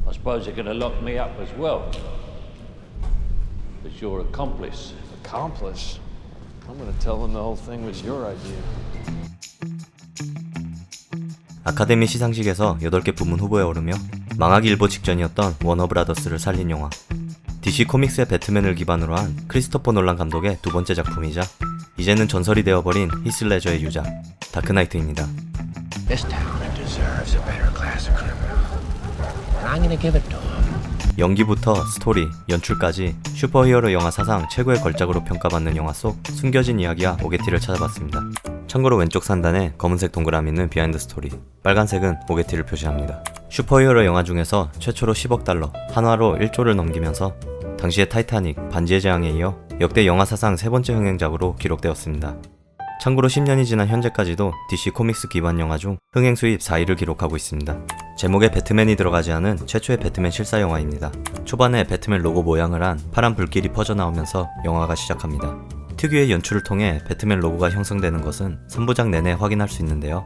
I suppose they're going to lock me up as well. As your accomplice. Accomplice? I'm gonna tell them the whole thing was your idea. 아카데미 시상식에서 8개 부문 후보에 오르며 망하기 일보 직전이었던 워너브라더스를 살린 영화. DC 코믹스의 배트맨을 기반으로 한 크리스토퍼 놀란 감독의 두 번째 작품이자 이제는 전설이 되어버린 히스 레저의 유작 다크나이트입니다. This town deserves a better class of criminal, and I'm gonna give it to him. 연기부터 스토리, 연출까지 슈퍼히어로 영화 사상 최고의 걸작으로 평가받는 영화 속 숨겨진 이야기와 오게티를 찾아봤습니다. 참고로 왼쪽 상단에 검은색 동그라미는 비하인드 스토리, 빨간색은 오게티를 표시합니다. 슈퍼히어로 영화 중에서 최초로 10억 달러, 한화로 1조를 넘기면서 당시의 타이타닉, 반지의 제왕에 이어 역대 영화 사상 세 번째 흥행작으로 기록되었습니다. 참고로 10년이 지난 현재까지도 DC 코믹스 기반 영화 중 흥행 수입 4위를 기록하고 있습니다. 제목에 배트맨이 들어가지 않은 최초의 배트맨 실사 영화입니다. 초반에 배트맨 로고 모양을 한 파란 불길이 퍼져나오면서 영화가 시작합니다. 특유의 연출을 통해 배트맨 로고가 형성되는 것은 3부작 내내 확인할 수 있는데요.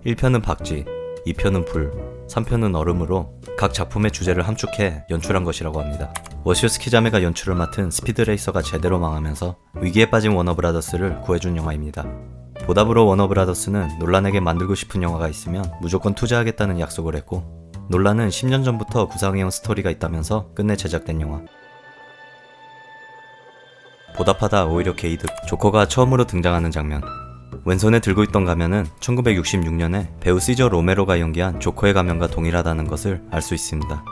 1편은 박쥐, 2편은 불, 3편은 얼음으로 각 작품의 주제를 함축해 연출한 것이라고 합니다. 워시우스키 자매가 연출을 맡은 스피드레이서가 제대로 망하면서 위기에 빠진 워너브라더스를 구해준 영화입니다. 보답으로 워너브라더스는 놀란에게 만들고 싶은 영화가 있으면 무조건 투자하겠다는 약속을 했고, 놀란은 10년 전부터 구상해온 스토리가 있다면서 끝내 제작된 영화. 보답하다 오히려 개이득, 조커가 처음으로 등장하는 장면. 왼손에 들고 있던 가면은 1966년에 배우 시저 로메로가 연기한 조커의 가면과 동일하다는 것을 알 수 있습니다.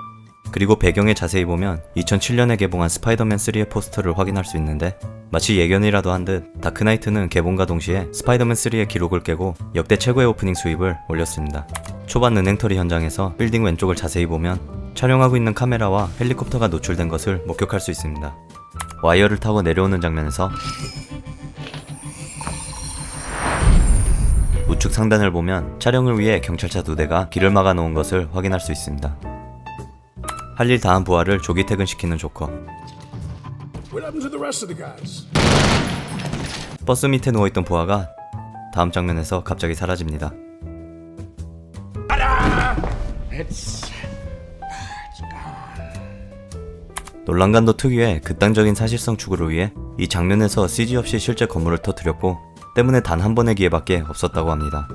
그리고 배경에 자세히 보면 2007년에 개봉한 스파이더맨 3의 포스터를 확인할 수 있는데, 마치 예견이라도 한 듯 다크나이트는 개봉과 동시에 스파이더맨 3의 기록을 깨고 역대 최고의 오프닝 수입을 올렸습니다. 초반 은행털이 현장에서 빌딩 왼쪽을 자세히 보면 촬영하고 있는 카메라와 헬리콥터가 노출된 것을 목격할 수 있습니다. 와이어를 타고 내려오는 장면에서 우측 상단을 보면 촬영을 위해 경찰차 2대가 길을 막아 놓은 것을 확인할 수 있습니다. 할 일 다한 부하를 조기 퇴근시키는 조커. 버스 밑에 누워있던 부하가 다음 장면에서 갑자기 사라집니다. 놀란감도 특유의 극단적인 사실성 추구를 위해 이 장면에서 CG 없이 실제 건물을 터뜨렸고, 때문에 단 한 번의 기회밖에 없었다고 합니다.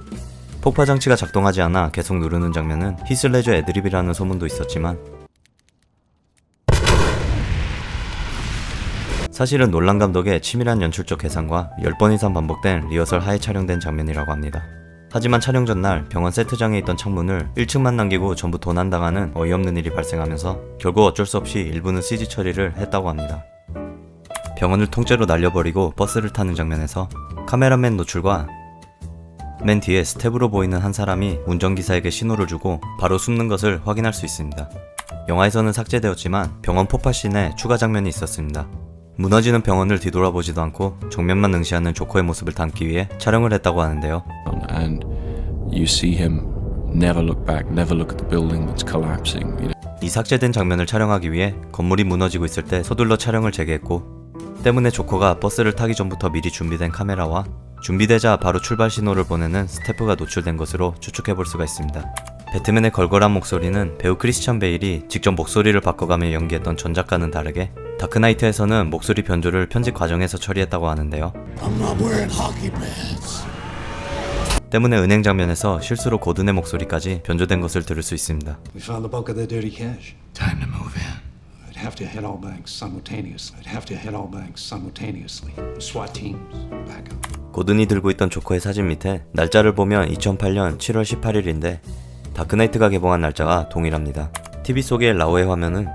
폭파장치가 작동하지 않아 계속 누르는 장면은 히스 레저 애드립이라는 소문도 있었지만, 사실은 놀란 감독의 치밀한 연출적 계산과 10번 이상 반복된 리허설 하에 촬영된 장면이라고 합니다. 하지만 촬영 전날 병원 세트장에 있던 창문을 1층만 남기고 전부 도난당하는 어이없는 일이 발생하면서 결국 어쩔 수 없이 일부는 CG 처리를 했다고 합니다. 병원을 통째로 날려버리고 버스를 타는 장면에서 카메라맨 노출과 맨 뒤에 스텝으로 보이는 한 사람이 운전기사에게 신호를 주고 바로 숨는 것을 확인할 수 있습니다. 영화에서는 삭제되었지만 병원 폭파씬에 추가 장면이 있었습니다. 무너지는 병원을 뒤돌아보지도 않고 정면만 응시하는 조커의 모습을 담기 위해 촬영을 했다고 하는데요. And you see him never look back, never look at the building that's collapsing. 이 삭제된 장면을 촬영하기 위해 건물이 무너지고 있을 때 서둘러 촬영을 재개했고, 때문에 조커가 버스를 타기 전부터 미리 준비된 카메라와 준비되자 바로 출발 신호를 보내는 스태프가 노출된 것으로 추측해볼 수가 있습니다. 배트맨의 걸걸한 목소리는 배우 크리스찬 베일이 직접 목소리를 바꿔가며 연기했던 전작과는 다르게 다크나이트에서는 목소리 변조를 편집 과정에서 처리했다고 하는데요. 때문에 은행 장면에서 실수로 고든의 목소리까지 변조된 것을 들을 수 있습니다. We found the bulk of the dirty cash. Time to move in. I'd have to hit all banks simultaneously. SWAT teams, backup. 고든이 들고 있던 조커의 사진 밑에 날짜를 보면 2008년 7월 18일인데 다크나이트가 개봉한 날짜가 동일합니다. TV 속의 라오의 화면은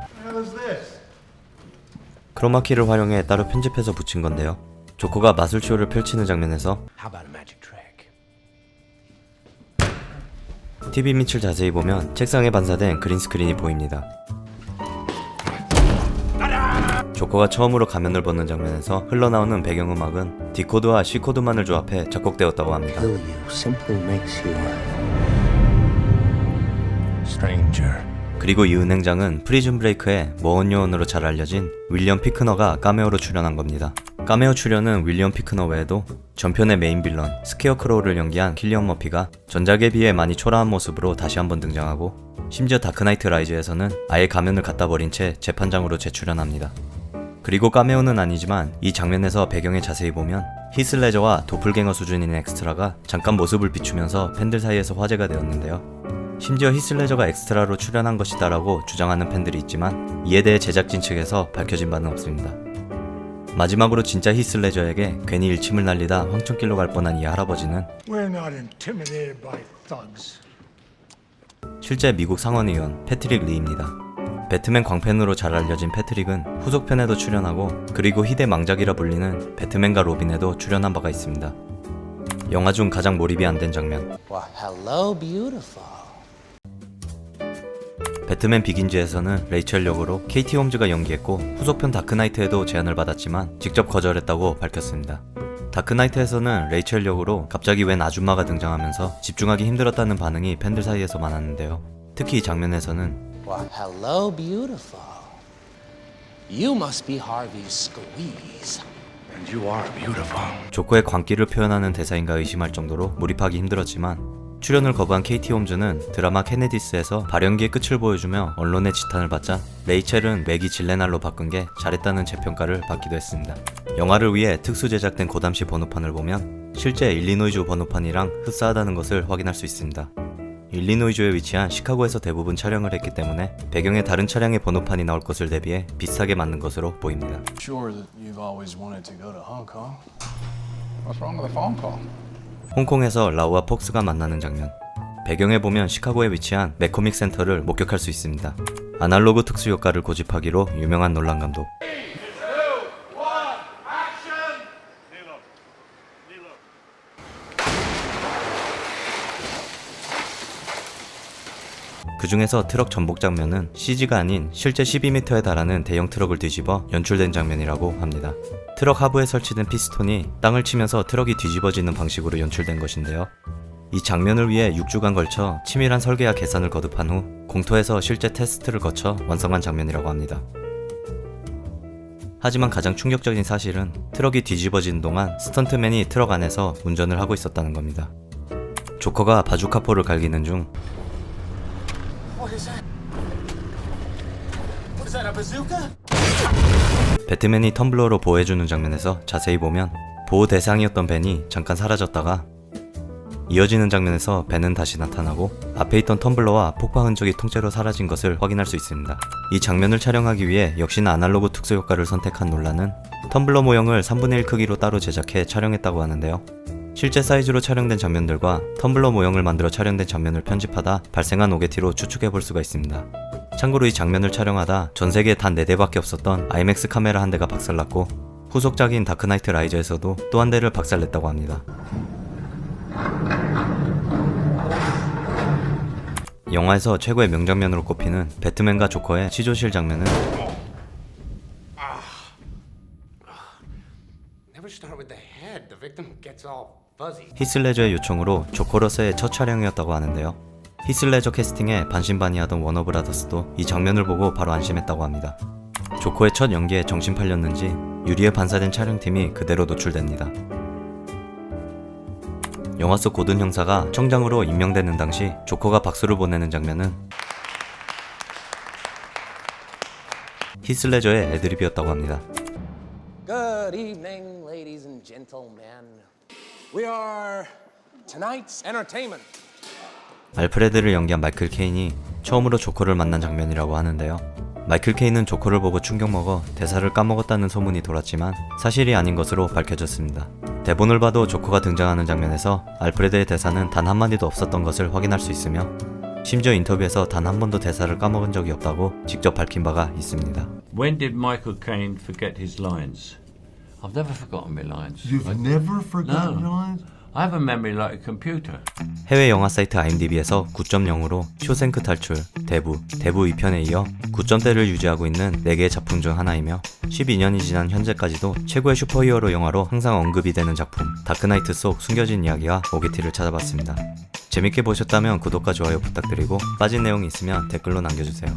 크로마키를 활용해 따로 편집해서 붙인 건데요. 조커가 마술쇼를 펼치는 장면에서 How about a magic trick? TV 밑을 자세히 보면 책상에 반사된 그린스크린이 보입니다. 조커가 처음으로 가면을 벗는 장면에서 흘러나오는 배경음악은 D코드와 C코드만을 조합해 작곡되었다고 합니다. Kill you simply makes you stranger. 그리고 이 은행장은 프리즌 브레이크의 모원 요원으로 잘 알려진 윌리엄 피크너가 카메오로 출연한 겁니다. 카메오 출연은 윌리엄 피크너 외에도 전편의 메인 빌런 스퀘어크로우를 연기한 킬리언 머피가 전작에 비해 많이 초라한 모습으로 다시 한번 등장하고, 심지어 다크나이트 라이즈에서는 아예 가면을 갖다 버린 채 재판장으로 재출연합니다. 그리고 카메오는 아니지만 이 장면에서 배경에 자세히 보면 히스 레저와 도플갱어 수준인 엑스트라가 잠깐 모습을 비추면서 팬들 사이에서 화제가 되었는데요. 심지어 히스 레저가 엑스트라로 출연한 것이다 라고 주장하는 팬들이 있지만 이에 대해 제작진 측에서 밝혀진 바는 없습니다. 마지막으로 진짜 히스 레저에게 괜히 일침을 날리다 황천길로 갈 뻔한 이 할아버지는 We're not intimidated by thugs. 실제 미국 상원의원 패트릭 리입니다. 배트맨 광팬으로 잘 알려진 패트릭은 후속편에도 출연하고 그리고 희대망작이라 불리는 배트맨과 로빈에도 출연한 바가 있습니다. 영화 중 가장 몰입이 안 된 장면. Well, hello, beautiful. 배트맨 비긴즈에서는 레이첼 역으로 KT 홈즈가 연기했고 후속편 다크나이트에도 제안을 받았지만 직접 거절했다고 밝혔습니다. 다크나이트에서는 레이첼 역으로 갑자기 웬 아줌마가 등장하면서 집중하기 힘들었다는 반응이 팬들 사이에서 많았는데요. 특히 이 장면에서는 Well, hello, beautiful. You must be Harvey Squeeze. And you are beautiful. 조커의 광기를 표현하는 대사인가 의심할 정도로 몰입하기 힘들었지만 출연을 거부한 KT 홈즈는 드라마 케네디스에서 발연기의 끝을 보여주며 언론의 지탄을 받자 레이첼은 맥이 질레날로 바꾼 게 잘했다는 재평가를 받기도 했습니다. 영화를 위해 특수 제작된 고담시 번호판을 보면 실제 일리노이주 번호판이랑 흡사하다는 것을 확인할 수 있습니다. 일리노이주에 위치한 시카고에서 대부분 촬영을 했기 때문에 배경에 다른 차량의 번호판이 나올 것을 대비해 비슷하게 만든 것으로 보입니다. Sure that you've always wanted to go to Hong Kong. What's wrong with the phone call? 홍콩에서 라우와 폭스가 만나는 장면. 배경에 보면 시카고에 위치한 맥코믹 센터를 목격할 수 있습니다. 아날로그 특수 효과를 고집하기로 유명한 놀란 감독. 그 중에서 트럭 전복 장면은 CG가 아닌 실제 12m에 달하는 대형 트럭을 뒤집어 연출된 장면이라고 합니다. 트럭 하부에 설치된 피스톤이 땅을 치면서 트럭이 뒤집어지는 방식으로 연출된 것인데요. 이 장면을 위해 6주간 걸쳐 치밀한 설계와 계산을 거듭한 후 공터에서 실제 테스트를 거쳐 완성한 장면이라고 합니다. 하지만 가장 충격적인 사실은 트럭이 뒤집어지는 동안 스턴트맨이 트럭 안에서 운전을 하고 있었다는 겁니다. 조커가 바주카포를 갈기는 중 배트맨이 텀블러로 보호해주는 장면에서 자세히 보면 보호 대상이었던 벤이 잠깐 사라졌다가 이어지는 장면에서 벤은 다시 나타나고 앞에 있던 텀블러와 폭파 흔적이 통째로 사라진 것을 확인할 수 있습니다. 이 장면을 촬영하기 위해 역시나 아날로그 특수 효과를 선택한 논란은 텀블러 모형을 3분의 1 크기로 따로 제작해 촬영했다고 하는데요. 실제 사이즈로 촬영된 장면들과 텀블러 모형을 만들어 촬영된 장면을 편집하다 발생한 오게티로 추측해볼 수가 있습니다. 참고로 이 장면을 촬영하다 전세계에 단 4대밖에 없었던 IMAX 카메라 한 대가 박살났고 후속작인 다크나이트 라이즈에서도 또 한 대를 박살냈다고 합니다. 영화에서 최고의 명장면으로 꼽히는 배트맨과 조커의 치조실 장면은 Never start with the head. The victim gets all fuzzy. 히스 레저의 요청으로 조커로서의 첫 촬영이었다고 하는데요. 히스 레저 캐스팅에 반신반의하던 워너브라더스도 이 장면을 보고 바로 안심했다고 합니다. 조커의 첫 연기에 정신 팔렸는지 유리에 반사된 촬영팀이 그대로 노출됩니다. 영화 속 고든 형사가 청장으로 임명되는 당시 조커가 박수를 보내는 장면은 히스 레저의 애드립이었다고 합니다. Good evening, ladies and gentlemen. We are tonight's entertainment. 알프레드를 연기한 마이클 케인이 처음으로 조커를 만난 장면이라고 하는데요. 마이클 케인은 조커를 보고 충격먹어 대사를 까먹었다는 소문이 돌았지만 사실이 아닌 것으로 밝혀졌습니다. 대본을 봐도 조커가 등장하는 장면에서 알프레드의 대사는 단 한마디도 없었던 것을 확인할 수 있으며 심지어 인터뷰에서 단 한 번도 대사를 까먹은 적이 없다고 직접 밝힌 바가 있습니다. When did Michael Caine forget his lines? I've never forgotten my lines. You've never forgotten No. your lines? I have a memory like a computer. 해외 영화 사이트 IMDb에서 9.0으로 쇼생크 탈출, 대부 2편에 이어 9점대를 유지하고 있는 4개의 작품 중 하나이며 12년이 지난 현재까지도 최고의 슈퍼히어로 영화로 항상 언급이 되는 작품 다크나이트 속 숨겨진 이야기와 오게티를 찾아봤습니다. 재밌게 보셨다면 구독과 좋아요 부탁드리고 빠진 내용이 있으면 댓글로 남겨주세요.